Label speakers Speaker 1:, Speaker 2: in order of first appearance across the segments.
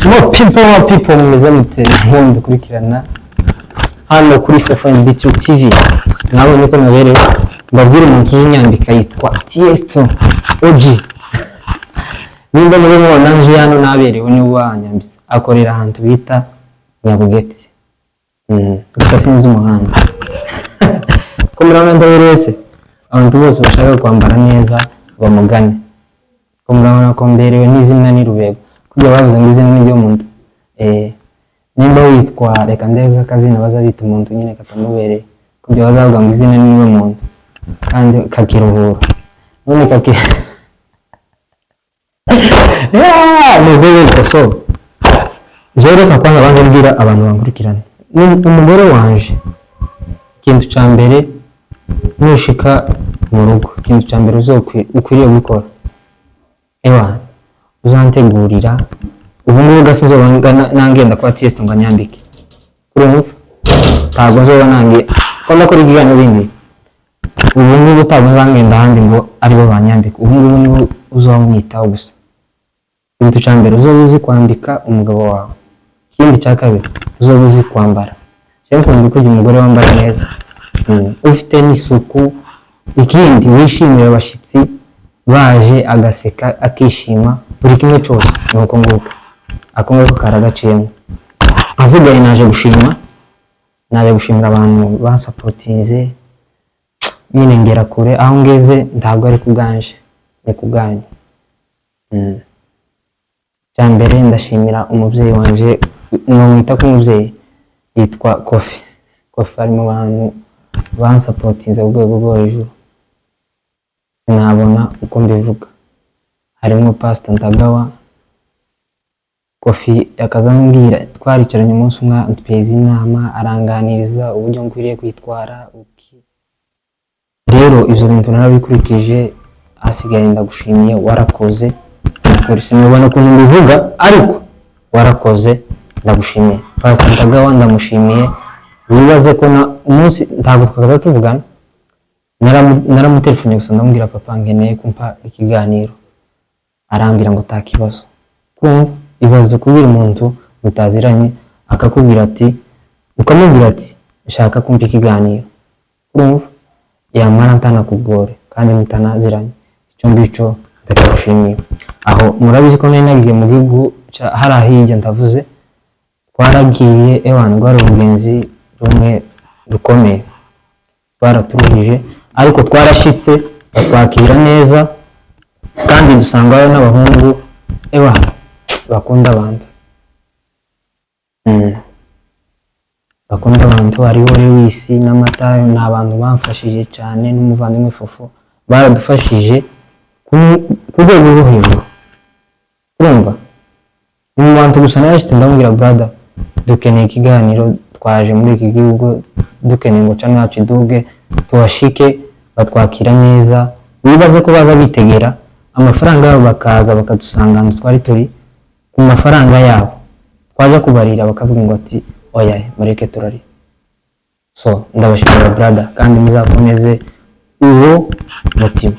Speaker 1: More people mumeze mute nkundi kurikirana hano kuri FFM TV. Nabonye ko naberewe mbabwira umuntu w'inyambika yitwa Tiesto OG. Nimba muri mubona nje hano naberewe ni wanyambitse akorera ahantu bita Nyabugete. Gusa sinzi umuhanda. Ko murabona ndaberewe se abantu bose bashaka kwambara neza bamugane. Ko murabona ko mberewe n'izina ni Rubego. Kugira bavuze ngo izina n'ibyo muntu nimba witwa reka ndege akazina baza bita umuntu nyine katamubereye kugira bazavuga ngo izina niwe muntu kandi kakiruhura none ni koso jereka kwanga banze mbwira abantu bankurikirana umugore wanje ikintu cya mbere nushika mu rugo ikintu cya mbere ukwiriye gukora uzantegurira ubu ngubu gasinzoba nangenda kwa Tiesto ngo anyambike urumva ntabwo nzoba nange ko ndakora ikiganiro bindi ubu ngubu ntabwo nzangenda ahandi ngo aribo banyambika ubu ngubu niwe uzamwitaho gusa ikintu cya mbere uzoba uzi kwambika umugabo wawe ikindi cya kabiri uzoba uzi kwambara cyangwa kwambika kugira umugore wambara neza ufite n'isuku ikindi wishimira abashyitsi baje agaseka akishima buri kimwe cyose nuko nguko akongo karagaciyemo azigaye naje gushimira abantu bansapotinze nyine ngera kure aho ngeze ntabwo ari kuganje ni kuganye cyambere ndashimira umubyeyi wanje mwita ko umubyeyi yitwa Kofi ari mu bantu bansapotinze urwego rwo hejuru sinabona uko mbivuga harimo Pastor Ndagawa Kofi yakazambwira twaricaranye umunsi umwe tweze inama aranganiriza uburyo nkwiriye kwitwara rero ivyo bintu narabikurikije asigaye ndagushimiye warakoze polisi mubona ko mbivuga ariko warakoze ndagushimiye Pastor Ndagawa ndamushimiye wibaze ko na umunsi ntabwo twakaza tuvugana naramutelefone gusa ndamubwira papa nkeneye kumpa ikiganiro arambira ngo takibazo kumva ibaze kubira umuntu mutaziranye akakubwira ati ukamubwira ati nshaka kumpa ikiganiro kumva yamara ntanakugore kandi mutanaziranye icyo ngicyo ndagushimiye aho murabizi ko nari nagiye mu gihugu hari ahijya ndavuze twaragiye ewana rwari urugenzi rumwe rukomeye baraturuhije ariko twarashitse batwakira neza kandi dusangayo n'abahungu bakunda abantu bakunda abantu hariho Lewis n'Amatayo ni abantu bamfashije cyane n'umuvandimwe Fofo baradufashije ku rwego rwo hejuru urumva mu bantu gusa narashitse ndamubwira brother dukeneye ikiganiro twaje muri iki gihugu dukeneye ngo cyane yacu iduge tubashike batwakira neza wibaze ko baza bitegera amafaranga yabo bakaza bakadusanga ahantu twari turi ku mafaranga yabo twaje kubarira bakavuga ngo ati oya mureke turari so ndabashimira brother kandi muzakomeze uwo mutima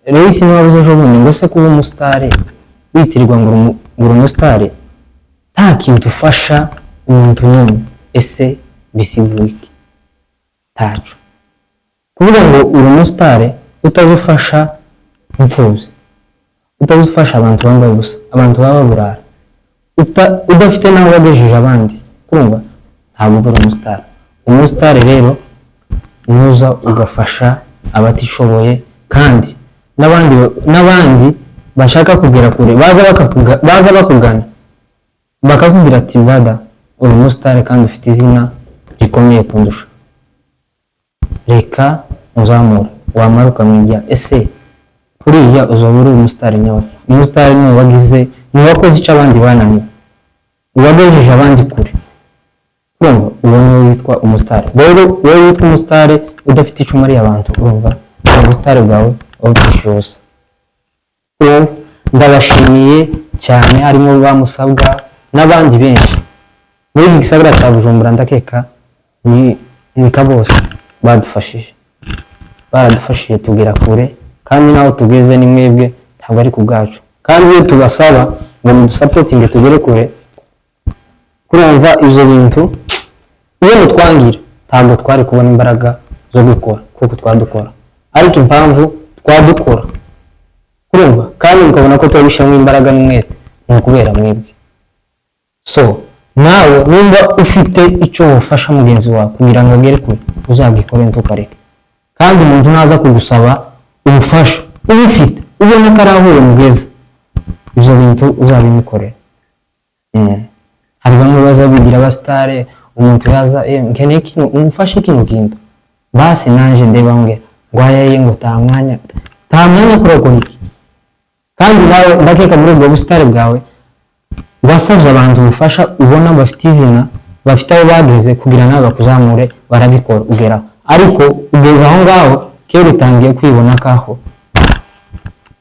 Speaker 1: rero isi nibabuze ejo bundi ngo se kuba umusitari witirirwa ngo uri umusitari nta kintu ufasha umuntu n'umwe ese bisigura iki tacu kuvuga ngo uri umusitari utazufasha imfubyi utazufasha abantu bambaye gusa abantu baba burara udafite nawe wagejeje abandi kumva ntabwo uri umusitari rero nuza ugafasha abatishoboye kandi n'abandi bashaka kugera kure baza bakugana bakakubwira ati bada uri umusitari kandi ufite izina rikomeye kundusha reka uzamura wamara ukamwijya ese kuriya uzoba uri umusitari nyawe umusitari niwe wagize niwe wakoze icyo abandi bananiwe uwagejeje abandi kure urumva uwo niwe witwa umusitari rero wowe witwa umusitari udafite icyo umariye abantu urumva umusitari bwawe wabwishije ubusa ndabashimiye cyane harimo bamusabwa n'abandi benshi muri iki gisagara cya Bujumbura ndakeka ni kabose baradufashije tugera kure kandi naho tugeze ni mwebwe ntabwo ari ku bwacu kandi iyo tubasaba ngo mudusapotinge tugere kure kurumva ivyo bintu iyo mutwangira ntabwo twari kubona imbaraga zo gukora kuko twadukora, ariko impamvu twadukora kurumva kandi mukabona ko turabishamwe imbaraga n'umwete ni ukubera mwebwe. So nawe nimba ufite icyo wafasha mugenzi wawe kugira ngo agere kure uzagikore ntukareke, kandi umuntu naza kugusaba ubufasha ubufite ubona ko arahuye mugeza ibyo bintu uzabimukorera. Hari bamwe baza bigira abasitare, umuntu yaza nkeneye kino umufashe kino kintu basi nanje ndebambwe ngwayaye ngo ta mwanya kurakora iki, kandi nawe ndakeka muri ubwo busitare bwawe wasabye abantu ubufasha ubona bafite izina bafite aho bageze kugira nawe bakuzamure barabikora ugeraho, ariko ugeze aho ngaho kera utangiye kwibona kaho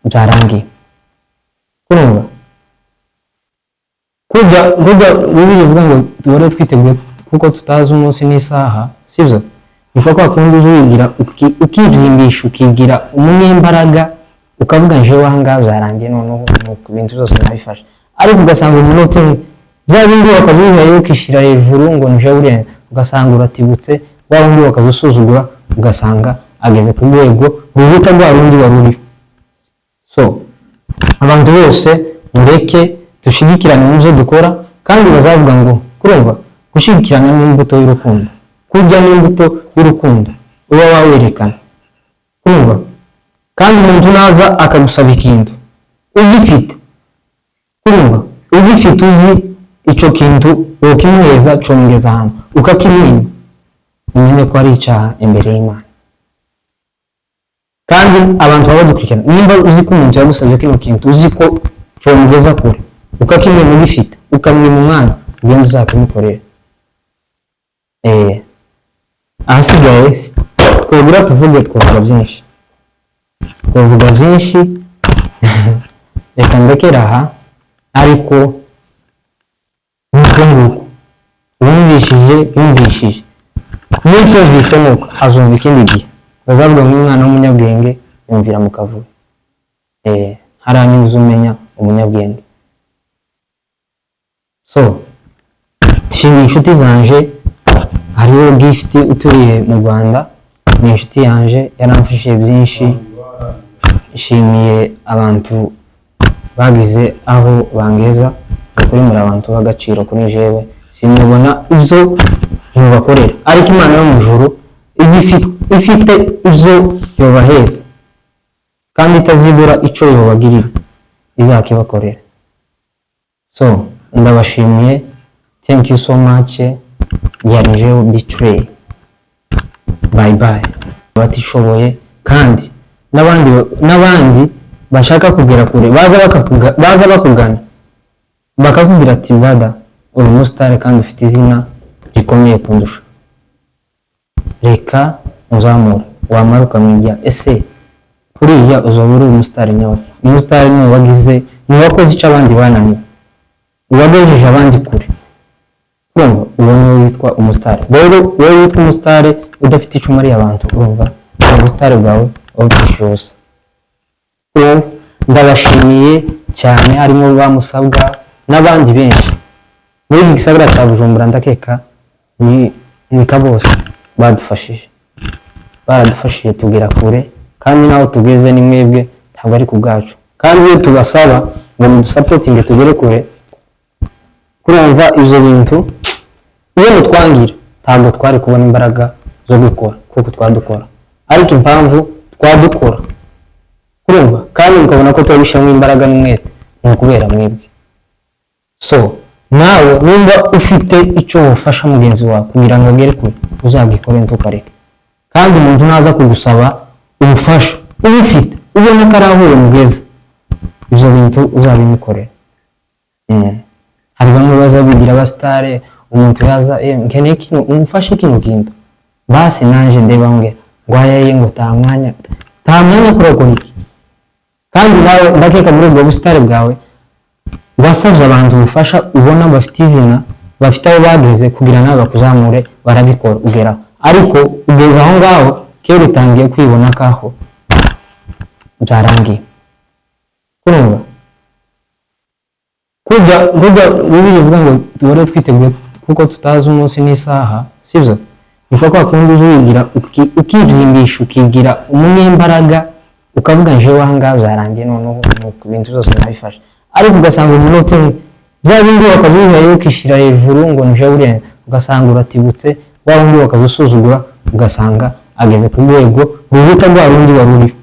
Speaker 1: byarangiye. Kurumva kujya bibiri bivuga ngo duhore twiteguye kuko tutazi umunsi n'isaha, sibyo? Niko kwa kundi uzugira ukibyimbisha ukigira umunyembaraga ukavuga nje wanga byarangiye noneho nuko ibintu byose nabifashe, ariko ugasanga umunota bya bindi wakazuhiye ukishira hejuru ngo nje urenze, ugasanga uratibutse wa wundi wakazusuzugura ugasanga ageze ku rwego ruruta rwa rundi waruri. So abantu bose mureke dushigikirane mu byo dukora, kandi bazavuga ngo kurumva gushigikirana n'imbuto y'urukundo, kurya n'imbuto y'urukundo uba wawerekana. Kurumva kandi umuntu naza akagusaba ikintu ugifite, kurumva ugifite uzi icyo kintu wokimuheza congeza ahantu ukakimwima, umenye ko ari icyaha imbere y'Imana. Kandi abantu baba badukurikirana, nimba uzi ko umuntu yagusabye kino kintu uzi ko congeza kure ukakimwima ugifite ukamwima umwana ugenda uzakimukorera. Ahasigaye twabura tuvuge twavuga byinshi reka ndekera aha, ariko nuko yumvishije n'utumvise nuko azumva ikindi gihe bazavuga ngo umwana w'umunyabwenge yumvira mu kavuyo. Hariya niba uzumenya umunyabwenge. So shimira inshuti zanje, hariho Gift uturiye mu Rwanda, ni inshuti yanje yaramfashije byinshi. Ishimiye abantu bagize aho bangeza, kuri muri abantu b'agaciro kuri jewe, sinubona ibyo mubakorera, ariko Imana yo mu ijuru ifite ibyo yobaheza kandi itazibura icyo yobagirira izakibakorera. So ndabashimiye, thank you so much. Yarijeho Betray, bye bye. Batishoboye kandi n'abandi bashaka kugera kure baza bakugana bakakubwira ati bada uri umusitari kandi ufite izina rikomeye kundusha, reka uzamura wamara ukamenya ese kuriya uzoba uri umusitari nyawe. Umusitari niwe wagize, niwe wakoze icyo abandi bananiwe, uwagejeje abandi kure. Urumva uwo niwe witwa umusitari. Rero wowe witwa umusitari udafite icyo umariye abantu, urumva ubusitari bwawe wabwishije ubusa. Ndabashimiye cyane, harimo bamusabwa n'abandi benshi muri iki gisagara cya Bujumbura, ndakeka ni bose baradufashije tugera kure, kandi naho tugeze ni mwebwe, ntabwo ari ku bwacu. Kandi iyo tubasaba ngo mudusapotinge tugere kure, kurumva ibyo bintu iyo mutwangira ntabwo twari kubona imbaraga zo gukora kuko twadukora, ariko impamvu twadukora kurumva kandi mukabona ko turabishamwe imbaraga n'umwete ni ukubera mwebwe. So nawe nimba ufite icyo wafasha mugenzi wawe kugira ngo agere kure uzagikore ntukareke, kandi umuntu naza kugusaba ubufasha ubufite ubona ko arahuye mugeza ibyo bintu uzabimukorera. Hari bamwe baza bigira abasitare, umuntu yaza nkeneye kino umufashe kino kintu basi nanje ndebambwe ngwayaye ngo ta mwanya kurakora iki, kandi nawe ndakeka muri ubwo busitare bwawe wasabye abantu ubufasha ubona bafite izina bafite aho bageze kugira nawe bakuzamure barabikora ugeraho, ariko ugeze aho ngaho kera utangiye kwibona kaho byarangiye. Kurumva kujya bibiri bivuga ngo duhore twiteguye kuko tutazi umunsi n'isaha, sibyo? Niko kwa kundi uzigira ukibyimbisha ukigira umunyembaraga ukavuga nje wanga byarangiye noneho ku bintu byose nabifashe, ariko ugasanga umunota bya bindi wakazuzayo ukishira hejuru ngo nje urenga, ugasanga uratibutse wa wundi wakazusuzugura ugasanga ageze ku rwego ruruta rwa rundi waruri.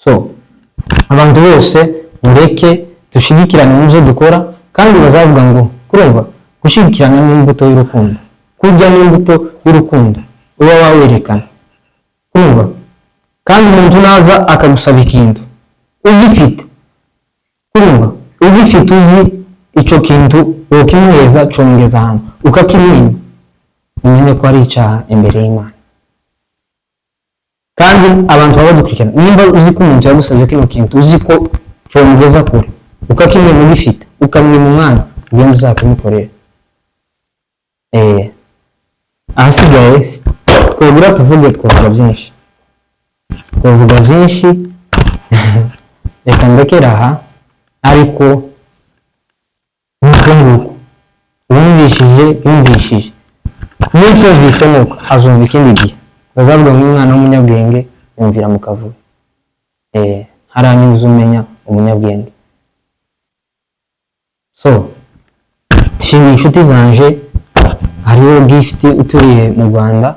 Speaker 1: So abantu bose mureke dushigikirane mu byo dukora, kandi bazavuga ngo kurumva gushigikirana n'imbuto y'urukundo, kurya n'imbuto y'urukundo uba wawerekana, kurumva. Kandi umuntu naza akagusaba ikintu ugifite, kurumva, ugifite uzi ico kintu wokimuheza congeza ahantu ukakimwima, umenye ko ari icyaha imbere y'Imana. Kandi abantu baba badukurikirana, nimba uzi ko umuntu yagusabye kino kintu uzi ko congeza kure ukakimwima ugifite ukamwima umwana, ugenda uzakimukorera. Ahasigaye twabura tuvuge twavuga byinshi reka ndekera aha, ariko nuko nguko yumvishije n'utumvise nuko azumva ikindi gihe, bazavuga ngo umwana w'umunyabwenge yumvira mu kavuyo. Haranyuze umenya umunyabwenge. So shimira inshuti zanje, hariho Gift uturiye mu Rwanda,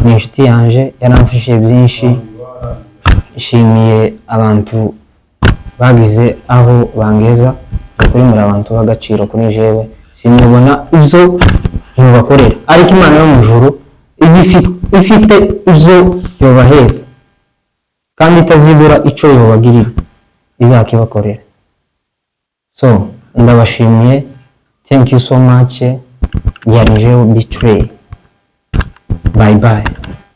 Speaker 1: ni inshuti yanje yaramfashije byinshi. Ishimiye abantu bagize aho bangeza, kuri muri abantu b'agaciro kuri jewe, simubona ibyo mubakorera, ariko Imana yo mu ijuru ifite ibyo yobaheza kandi itazibura ico yobagirira izakibakorera. So ndabashimiye, thank you so much. Yari Betray. Bye bye.